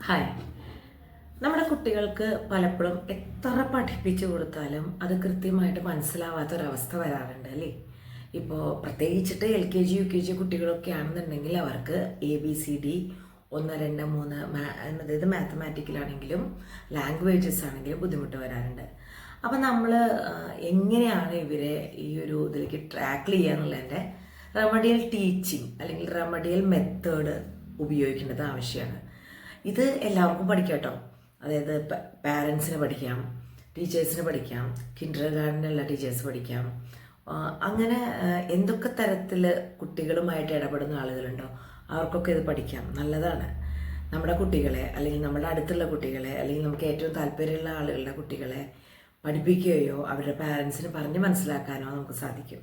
Hi. നമ്മുടെ കുട്ടികൾക്ക് പലപ്പോഴും എത്ര പഠിപ്പിച്ചു കൊടുത്താലും അത് കൃത്യമായിട്ട് മനസ്സിലാവാത്തൊരവസ്ഥ വരാറുണ്ട് അല്ലേ? ഇപ്പോൾ പ്രത്യേകിച്ചിട്ട് LKG UKG കുട്ടികളൊക്കെ ആണെന്നുണ്ടെങ്കിൽ അവർക്ക് ABCD 1 2 3 അതായത് മാത്തമാറ്റിക്കലാണെങ്കിലും ലാംഗ്വേജസ് ആണെങ്കിലും ബുദ്ധിമുട്ട് വരാറുണ്ട്. അപ്പം നമ്മൾ എങ്ങനെയാണ് ഇവരെ ഈ ഒരു ഇതിലേക്ക് ട്രാക്കിൾ ചെയ്യുക എന്നുള്ളതിൻ്റെ റെമഡിയൽ ടീച്ചിങ് അല്ലെങ്കിൽ റെമഡിയൽ മെത്തേഡ് ഉപയോഗിക്കേണ്ടത് ആവശ്യമാണ്. ഇത് എല്ലാവർക്കും പഠിക്കാം കേട്ടോ. അതായത് പാരൻസിന് പഠിക്കാം, ടീച്ചേഴ്സിന് പഠിക്കാം, കിൻഡർ ഗാർഡനിലുള്ള ടീച്ചേഴ്സ് പഠിക്കാം. അങ്ങനെ എന്തൊക്കെ തരത്തിൽ കുട്ടികളുമായിട്ട് ഇടപെടുന്ന ആളുകളുണ്ടോ അവർക്കൊക്കെ ഇത് പഠിക്കാം, നല്ലതാണ്. നമ്മുടെ കുട്ടികളെ അല്ലെങ്കിൽ നമ്മുടെ അടുത്തുള്ള കുട്ടികളെ അല്ലെങ്കിൽ നമുക്ക് ഏറ്റവും താല്പര്യമുള്ള ആളുകളുടെ കുട്ടികളെ പഠിപ്പിക്കുകയോ അവരുടെ പാരൻസിന് പറഞ്ഞ് മനസ്സിലാക്കാനോ നമുക്ക് സാധിക്കും.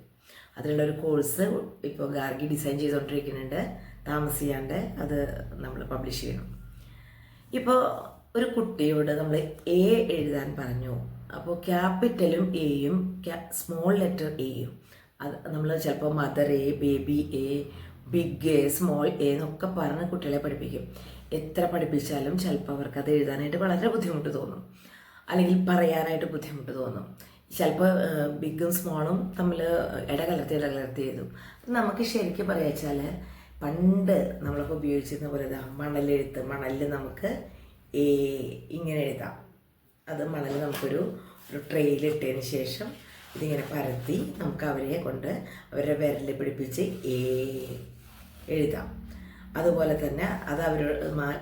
അതിനുള്ളൊരു കോഴ്സ് ഇപ്പോൾ ഗാർഗി ഡിസൈൻ ചെയ്തുകൊണ്ടിരിക്കുന്നുണ്ട്. താമസിയാണ്ട് അത് നമ്മൾ പബ്ലിഷ് ചെയ്യണം. ഇപ്പോൾ ഒരു കുട്ടിയോട് നമ്മൾ A എഴുതാൻ പറഞ്ഞു. അപ്പോൾ ക്യാപിറ്റലും എയും സ്മോൾ ലെറ്റർ എയും അത് നമ്മൾ ചിലപ്പോൾ mother A, baby A, big A, small A എന്നൊക്കെ പറഞ്ഞ് കുട്ടികളെ പഠിപ്പിക്കും. എത്ര പഠിപ്പിച്ചാലും ചിലപ്പോൾ അവർക്ക് അത് എഴുതാനായിട്ട് വളരെ ബുദ്ധിമുട്ട് തോന്നും, അല്ലെങ്കിൽ പറയാനായിട്ട് ബുദ്ധിമുട്ട് തോന്നും. ചിലപ്പോൾ ബിഗും സ്മോളും തമ്മിൽ ഇടകലർത്തി എഴുതും. നമുക്ക് ശരിക്കും പറയുക വെച്ചാൽ പണ്ട് നമ്മളൊക്കെ ഉപയോഗിച്ചിരുന്ന പോലെ മണലെഴുത്ത്, മണലിൽ നമുക്ക് ഇങ്ങനെ എഴുതാം. അത് മണൽ നമുക്കൊരു ട്രെയിലിട്ടതിന് ശേഷം ഇതിങ്ങനെ പരത്തി നമുക്ക് അവരെ കൊണ്ട് അവരുടെ വിരലിൽ പിടിപ്പിച്ച് എഴുതാം. അതുപോലെ തന്നെ അത് അവർ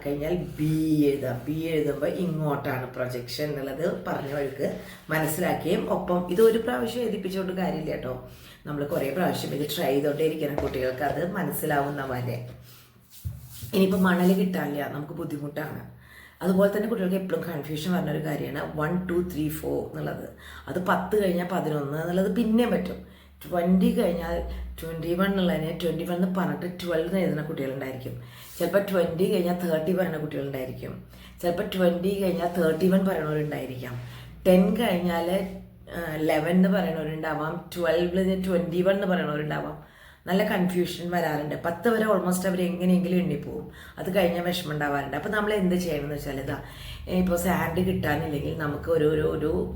കഴിഞ്ഞാൽ B എഴുതാം. B എഴുതുമ്പോൾ ഇങ്ങോട്ടാണ് പ്രൊജക്ഷൻ എന്നുള്ളത് പറഞ്ഞവർക്ക് മനസ്സിലാക്കുകയും ഒപ്പം ഇത് ഒരു പ്രാവശ്യം എഴുതിപ്പിച്ചുകൊണ്ട് കാര്യമില്ല കേട്ടോ. നമ്മൾ കുറേ പ്രാവശ്യം ഇത് ട്രൈ ചെയ്തുകൊണ്ടേയിരിക്കണം കുട്ടികൾക്ക് അത് മനസ്സിലാവുന്ന വരെ. ഇനിയിപ്പോൾ മണൽ കിട്ടാനില്ല, നമുക്ക് ബുദ്ധിമുട്ടാണ്. അതുപോലെ തന്നെ കുട്ടികൾക്ക് എപ്പോഴും കൺഫ്യൂഷൻ വരുന്നൊരു കാര്യമാണ് 1 2 3 4 എന്നുള്ളത്. അത് 10 കഴിഞ്ഞാൽ 11 എന്നുള്ളത് പിന്നെയും പറ്റും. 20 കഴിഞ്ഞാൽ 21 എന്നുള്ളതിനെ 21 എന്ന് പറഞ്ഞിട്ട് 12 എഴുതുന്ന കുട്ടികളുണ്ടായിരിക്കും. ചിലപ്പോൾ 20 കഴിഞ്ഞാൽ 30 പറയുന്ന കുട്ടികളുണ്ടായിരിക്കും. ചിലപ്പോൾ 20 കഴിഞ്ഞാൽ 31 പറയുന്നവരുണ്ടായിരിക്കാം. 10 കഴിഞ്ഞാൽ 11 എന്ന് പറയുന്നവരുണ്ടാവാം. 12 21 എന്ന് പറയുന്നവരുണ്ടാവാം. നല്ല കൺഫ്യൂഷൻ വരാറുണ്ട്. 10 വരെ ഓൾമോസ്റ്റ് അവർ എങ്ങനെയെങ്കിലും എണ്ണിപ്പോവും. അത് കഴിഞ്ഞാൽ വിഷമം ഉണ്ടാവാറുണ്ട്. അപ്പോൾ നമ്മൾ എന്ത് ചെയ്യണമെന്ന് വെച്ചാൽ ഇപ്പോൾ സാൻഡ് കിട്ടാനില്ലെങ്കിൽ നമുക്ക്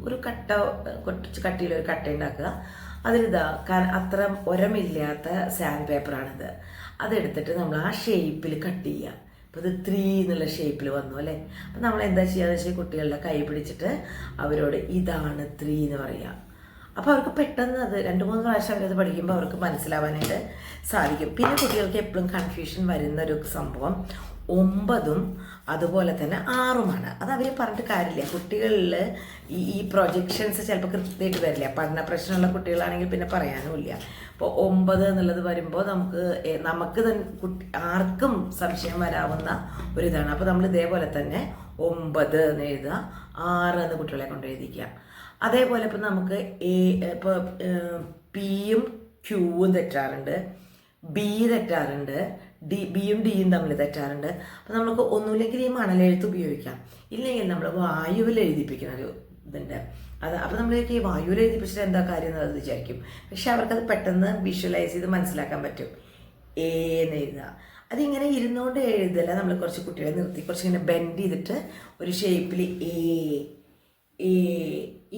ഒരു കട്ട, കുറച്ച് കട്ടിയിലൊരു കട്ട ഉണ്ടാക്കുക. അത്ര ഉരമില്ലാത്ത സാൻഡ് പേപ്പറാണിത്. അതെടുത്തിട്ട് നമ്മൾ ആ ഷേപ്പിൽ കട്ട് ചെയ്യുക. അപ്പോൾ ഇത് 3 എന്നുള്ള ഷേപ്പിൽ വന്നു അല്ലേ. അപ്പോൾ നമ്മൾ എന്താ ചെയ്യുക വെച്ചാൽ കുട്ടികളുടെ കൈ പിടിച്ചിട്ട് അവരോട് ഇതാണ് 3 എന്ന് പറയുക. അപ്പോൾ അവർക്ക് പെട്ടെന്ന് അത് 2-3 പ്രാവശ്യം അവരത് പഠിക്കുമ്പോൾ അവർക്ക് മനസ്സിലാവാനായിട്ട് സാധിക്കും. പിന്നെ കുട്ടികൾക്ക് എപ്പോഴും കൺഫ്യൂഷൻ വരുന്നൊരു സംഭവം 9ഉം അതുപോലെ തന്നെ 6ഉമാണ്. അത് അവർ പറഞ്ഞിട്ട് കാര്യമില്ല. കുട്ടികളിൽ ഈ പ്രൊജക്ഷൻസ് ചിലപ്പോൾ കൃത്യമായിട്ട് വരില്ല. പഠന പ്രശ്നമുള്ള കുട്ടികളാണെങ്കിൽ പിന്നെ പറയാനുമില്ല. അപ്പോൾ 9 എന്നുള്ളത് വരുമ്പോൾ നമുക്ക് ആർക്കും സംശയം വരാവുന്ന ഒരിതാണ്. അപ്പോൾ നമ്മൾ ഇതേപോലെ തന്നെ 9 എന്ന് എഴുതുക, 6 എന്ന് കുട്ടികളെ കൊണ്ട് എഴുതിക്കുക. അതേപോലെ ഇപ്പം നമുക്ക് ഇപ്പോൾ Pയും Qവും തെറ്റാറുണ്ട്, B തെറ്റാറുണ്ട്, Bയും Dയും തമ്മിൽ തെറ്റാറുണ്ട്. അപ്പം നമുക്ക് ഒന്നുമില്ലെങ്കിൽ ഈ മണലെഴുത്ത് ഉപയോഗിക്കാം, ഇല്ലെങ്കിൽ നമ്മൾ വായുവിൽ എഴുതിപ്പിക്കുന്ന ഒരു ഇതുണ്ട്. അപ്പോൾ നമ്മളേക്ക് ഈ വായുവിൽ എഴുതിപ്പിച്ചിട്ട് എന്താ കാര്യം എന്നത് വിചാരിക്കും. പക്ഷെ അവർക്കത് പെട്ടെന്ന് വിഷ്വലൈസ് ചെയ്ത് മനസ്സിലാക്കാൻ പറ്റും. എന്ന് എഴുതുക. അതിങ്ങനെ ഇരുന്നുകൊണ്ട് എഴുതല. നമ്മൾ കുറച്ച് കുട്ടികളെ നിർത്തി കുറച്ചിങ്ങനെ ബെൻഡ് ചെയ്തിട്ട് ഒരു ഷേപ്പിൽ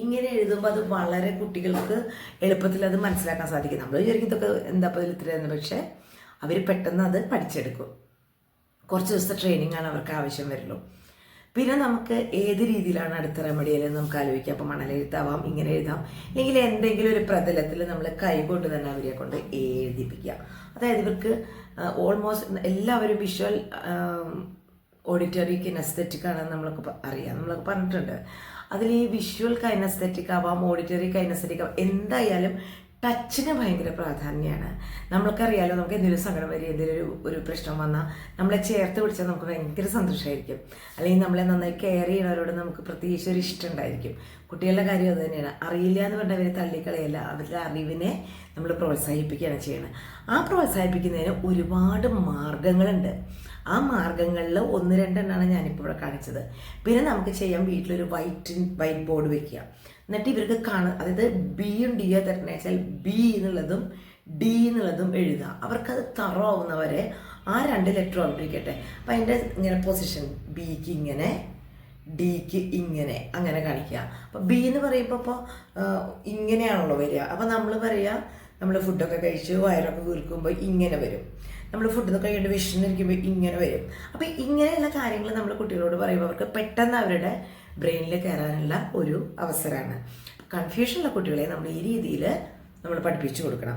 ഇങ്ങനെ എഴുതുമ്പോൾ അത് വളരെ കുട്ടികൾക്ക് എളുപ്പത്തിൽ അത് മനസ്സിലാക്കാൻ സാധിക്കും. നമ്മൾ വിചാരിക്കും ഇതൊക്കെ എന്താ ഇത്രയെന്ന്, പക്ഷേ അവർ പെട്ടെന്ന് അത് പഠിച്ചെടുക്കും. കുറച്ച് ദിവസത്തെ ട്രെയിനിങ് ആണ് അവർക്ക് ആവശ്യം വരുള്ളൂ. പിന്നെ നമുക്ക് ഏത് രീതിയിലാണ് അടുത്ത റെമഡിയിൽ നമുക്ക് ആലോചിക്കാം. അപ്പോൾ മണലെഴുത്താവാം, ഇങ്ങനെ എഴുതാം, അല്ലെങ്കിൽ എന്തെങ്കിലും ഒരു പ്രതലത്തിൽ നമ്മൾ കൈ കൊണ്ട് തന്നെ അവരെ കൊണ്ട് എഴുതിപ്പിക്കുക. അതായത് ഇവർക്ക് ഓൾമോസ്റ്റ് എല്ലാവരും വിഷ്വൽ ഓഡിറ്ററി കിനസ്തെറ്റിക് ആണെന്ന് നമ്മളൊക്കെ പറഞ്ഞിട്ടുണ്ട്. അതിൽ ഈ വിഷ്വൽ കൈനസ്തെറ്റിക് ആവാം, ഓഡിറ്ററി കൈനസ്തെറ്റിക് ആവാം, എന്തായാലും ടച്ചിന് ഭയങ്കര പ്രാധാന്യമാണ്. നമ്മൾക്കറിയാലോ, നമുക്ക് എന്തെങ്കിലും സങ്കടം വരിക, എന്തെങ്കിലും ഒരു പ്രശ്നം വന്നാൽ നമ്മളെ ചേർത്ത് പിടിച്ചാൽ നമുക്ക് ഭയങ്കര സന്തോഷമായിരിക്കും. അല്ലെങ്കിൽ നമ്മളെ നന്നായി കെയർ ചെയ്യുന്നവരോട് നമുക്ക് പ്രത്യേകിച്ച് ഒരു ഇഷ്ടം ഉണ്ടായിരിക്കും. കുട്ടികളുടെ കാര്യം അത് തന്നെയാണ്. അറിയില്ല എന്ന് പറഞ്ഞാൽ അവരെ തള്ളിക്കളയല്ല, അവരുടെ അറിവിനെ നമ്മൾ പ്രോത്സാഹിപ്പിക്കുകയാണ് ചെയ്യുന്നത്. ആ പ്രോത്സാഹിപ്പിക്കുന്നതിന് ഒരുപാട് മാർഗങ്ങളുണ്ട്. ആ മാർഗങ്ങളിൽ 1-2 എണ്ണമാണ് ഞാനിപ്പോൾ ഇവിടെ കാണിച്ചത്. പിന്നെ നമുക്ക് ചെയ്യാം, വീട്ടിലൊരു വൈറ്റ് ബോർഡ് വെക്കുക. എന്നിട്ട് ഇവർക്ക് അതായത് Bയും Dയോ തരണ വെച്ചാൽ B എന്നുള്ളതും D എന്നുള്ളതും എഴുതുക. അവർക്കത് തറവാവുന്നവരെ ആ 2 ലെറ്റർ ഓർമ്മിപ്പിക്കട്ടെ. അപ്പം അതിൻ്റെ ഇങ്ങനെ പൊസിഷൻ ബിക്ക് ഇങ്ങനെ, ഡിക്ക് ഇങ്ങനെ, അങ്ങനെ കാണിക്കുക. അപ്പോൾ ബി എന്ന് പറയുമ്പോൾ ഇപ്പോൾ ഇങ്ങനെയാണല്ലോ വരിക. അപ്പോൾ നമ്മൾ പറയുക, നമ്മൾ ഫുഡൊക്കെ കഴിച്ച് വയറൊക്കെ വീർക്കുമ്പോൾ ഇങ്ങനെ വരും. നമ്മൾ ഫുഡ് കഴിക്കേണ്ട വിഷന്നിരിക്കുമ്പോൾ ഇങ്ങനെ വരും. അപ്പോൾ ഇങ്ങനെയുള്ള കാര്യങ്ങൾ നമ്മൾ കുട്ടികളോട് പറയുമ്പോൾ അവർക്ക് പെട്ടെന്ന് അവരുടെ ബ്രെയിനിൽ കയറാനുള്ള ഒരു അവസരമാണ്. കൺഫ്യൂഷനുള്ള കുട്ടികളെ നമ്മൾ ഈ രീതിയിൽ നമ്മൾ പഠിപ്പിച്ചു കൊടുക്കണം.